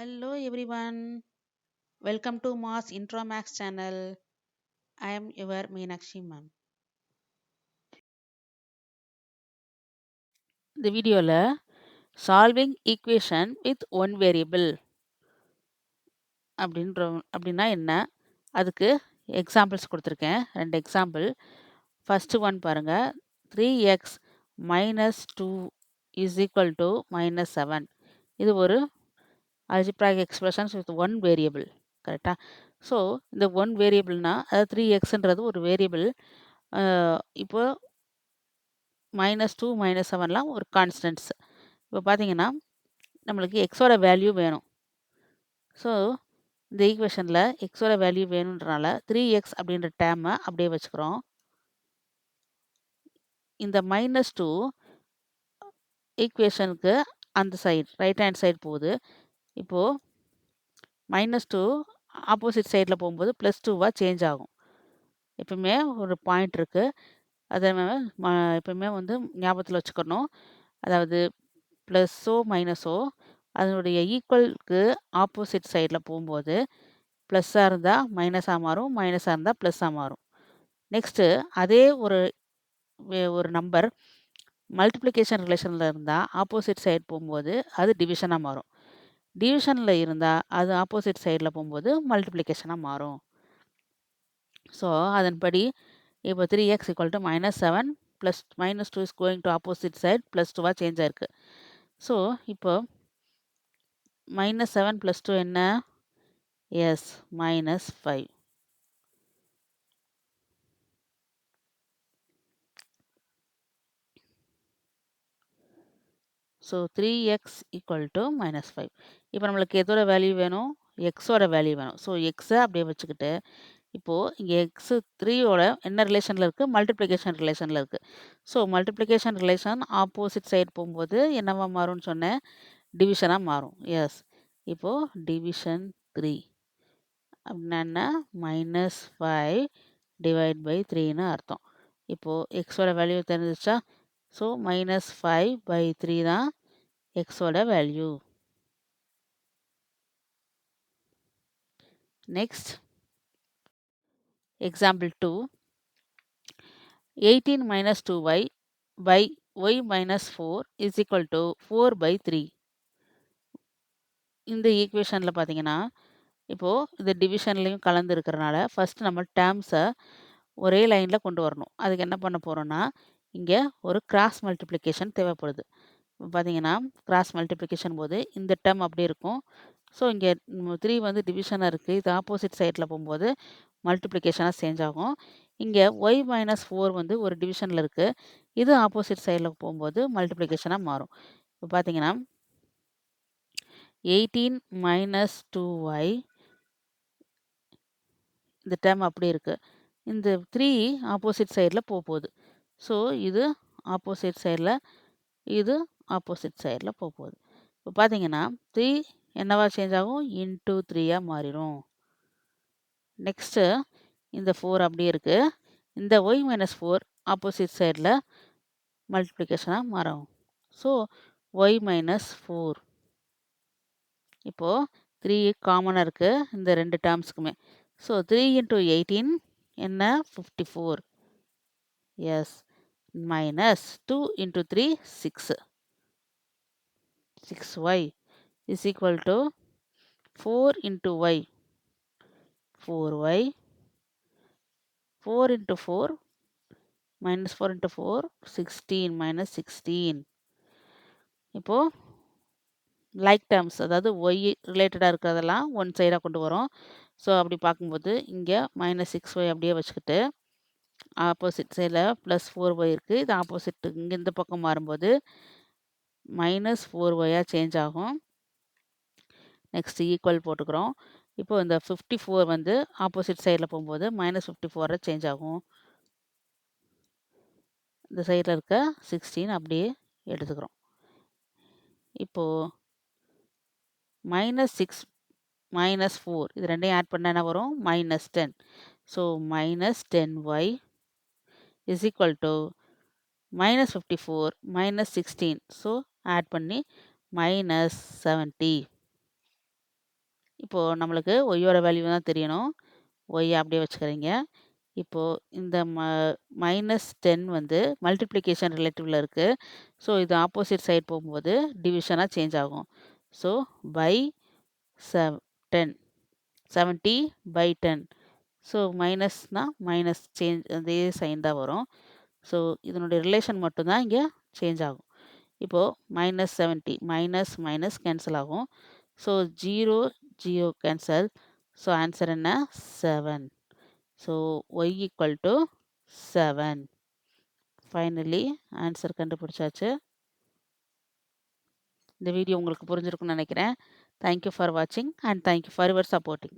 Hello everyone, welcome to Mass Intromax channel. I am your Meenakshi ma'am. இந்த வீடியோவில் solving equation with one variable அப்படின்னா என்ன, அதுக்கு examples கொடுத்துருக்கேன். 2 எக்ஸாம்பிள். ஃபஸ்ட்டு ஒன் பாருங்கள். 3x minus 2 is equal to -7. இது ஒரு அல்ஜிப்ராக் எக்ஸ்பிரஷன்ஸ் வித் ஒன் வேரியபிள். கரெக்டாக? ஸோ இந்த ஒன் வேரியபிள்னா அதாவது 3xன்றது ஒரு வேரியபிள். இப்போ -2 -7லாம் ஒரு கான்ஸ்டன்ட்ஸ். இப்போ பார்த்தீங்கன்னா நம்மளுக்கு எக்ஸோட வேல்யூ வேணும். ஸோ இந்த ஈக்குவேஷனில் எக்ஸோட வேல்யூ வேணுன்றனால 3x அப்படின்ற டேர்மை அப்படியே வச்சுக்கிறோம். இந்த -2 ஈக்குவேஷனுக்கு அந்த சைடு ரைட் ஹேண்ட் சைடு போகுது. இப்போது -2 ஆப்போசிட் சைடில் போகும்போது +2வாக சேஞ்ச் ஆகும். எப்பவுமே ஒரு பாயிண்ட் இருக்குது, அதை எப்பவுமே ஞாபகத்தில் வச்சுக்கணும். அதாவது ப்ளஸ்ஸோ மைனஸோ அதனுடைய ஈக்குவலுக்கு ஆப்போசிட் சைடில் போகும்போது ப்ளஸ்ஸாக இருந்தால் மைனஸாக மாறும், மைனஸாக இருந்தால் ப்ளஸ்ஸாக மாறும். நெக்ஸ்ட்டு அதே ஒரு நம்பர் மல்டிப்ளிகேஷன் ரிலேஷனில் இருந்தால் ஆப்போசிட் சைடு போகும்போது அது டிவிஷனாக மாறும். டிவிஷனில் இருந்தால் அது ஆப்போசிட் சைடில் போகும்போது மல்டிப்ளிகேஷனாக மாறும். ஸோ அதன்படி இப்போ 3x = -7 plus -2 is going to opposite side +2வாக சேஞ்ச் ஆயிருக்கு. ஸோ இப்போ -7 + 2 என்ன? எஸ், -5. So 3x = -5. இப்போ நம்மளுக்கு எதோட வேல்யூ வேணும்? எக்ஸோட வேல்யூ வேணும். ஸோ எக்ஸை அப்படியே வச்சுக்கிட்டு இப்போது இங்கே எக்ஸு 3யோட என்ன ரிலேஷனில் இருக்குது? மல்டிப்ளிகேஷன் ரிலேஷனில் இருக்குது. So multiplication relation opposite side போகும்போது என்னவா மாறும்னு சொன்னேன்? டிவிஷனாக மாறும். எஸ். இப்போது டிவிஷன் 3 அப்படின்னா என்ன? -5 / 3ன்னு அர்த்தம். இப்போது எக்ஸோட வேல்யூ தெரிஞ்சிச்சா? ஸோ -5/3 தான் எக்ஸோட value. Next example 2. 18 - 2y by y - 4 is equal to 4/3. இந்த ஈக்குவேஷனில் பார்த்தீங்கன்னா இப்போது இது டிவிஷன்லேயும் கலந்து இருக்கிறனால ஃபஸ்ட்டு நம்ம டேர்ம்ஸை ஒரே லைனில் கொண்டு வரணும். அதுக்கு என்ன பண்ண போகிறோன்னா இங்கே ஒரு கிராஸ் மல்டிப்ளிகேஷன் தேவைப்படுது. இப்போ பார்த்தீங்கன்னா கிராஸ் மல்டிப்ளிகேஷன் போது இந்த டேர்ம் அப்படி இருக்கும். ஸோ இங்கே 3 டிவிஷனாக இருக்குது. இது ஆப்போசிட் சைடில் போகும்போது மல்டிப்ளிகேஷனாக சேஞ்ச் ஆகும். இங்கே y - 4 ஒரு டிவிஷனில் இருக்குது. இது ஆப்போசிட் சைடில் போகும்போது மல்டிப்ளிகேஷனாக மாறும். இப்போ பார்த்தீங்கன்னா 18 - 2y இந்த டேர்ம் அப்படி இருக்குது. இந்த 3 ஆப்போசிட் சைடில் போகுது. ஸோ இது ஆப்போசிட் சைடில், இது ஆப்போசிட் சைடில் போகுது. இப்போ பார்த்தீங்கன்னா 3 என்னவா சேஞ்ச் ஆகும்? இன்டூ 3யாக மாறிடும். நெக்ஸ்ட்டு இந்த 4 அப்படியே இருக்குது. இந்த y - 4 ஆப்போசிட் சைடில் மல்டிப்ளிகேஷனாக மாறும். So y - 4. இப்போது 3 காமனாக இருக்குது இந்த 2 டேர்ம்ஸ்க்குமே. ஸோ 3 × 18 என்ன? 54. S. -2 × 3 6. 6y is equal to 4 × y 4y 4 × 4 -4 × 4 16 -16. இப்போது லைக் டேர்ம்ஸ் அதாவது ஒய் ரிலேட்டடாக இருக்கிறதெல்லாம் ஒன் சைடாக கொண்டு வரோம். ஸோ அப்படி பார்க்கும்போது இங்கே -6y அப்படியே வச்சுக்கிட்டு ஆப்போசிட் சைடில் +4y இருக்குது. இது ஆப்போசிட் இங்கே இந்த பக்கம் மாறும்போது -4yயாக சேஞ்ச் ஆகும். நெக்ஸ்ட் ஈக்குவல் போட்டுக்கிறோம். இப்போது இந்த 54 ஆப்போசிட் சைடில் போகும்போது -54 சேஞ்ச் ஆகும். இந்த சைடில் இருக்க 16 அப்படியே எடுத்துக்கிறோம். இப்போது -6 -4 இது ரெண்டையும் ஆட் பண்ணால் என்ன வரும்? -10. So -10y is equal to -54 -16. So add பண்ணி -70. இப்போது நம்மளுக்கு ஒய்யோட வேல்யூ தான் தெரியணும். ஒய்யை அப்படியே வச்சுக்கிறீங்க. இப்போது இந்த -10 வந்து மல்டிப்ளிகேஷன் ரிலேட்டிவ்ல இருக்குது. ஸோ இது ஆப்போசிட் சைடு போகும்போது டிவிஷனாக சேஞ்ச் ஆகும். So by 10 70/10. ஸோ மைனஸ்னா மைனஸ் சேஞ்ச் அதே சைன் தான் வரும். ஸோ இதனுடைய ரிலேஷன் மட்டும்தான் இங்கே சேஞ்ச் ஆகும். இப்போது -70 மைனஸ் மைனஸ் கேன்சல் ஆகும். So 0 0 cancel. ஸோ ஆன்சர் என்ன? 7. So y equal to 7. Finally answer கண்டுபிடிச்சாச்சு. இந்த வீடியோ உங்களுக்கு புரிஞ்சிருக்கும்னு நினைக்கிறேன். தேங்க் யூ ஃபார் வாட்சிங் and thank you for your supporting.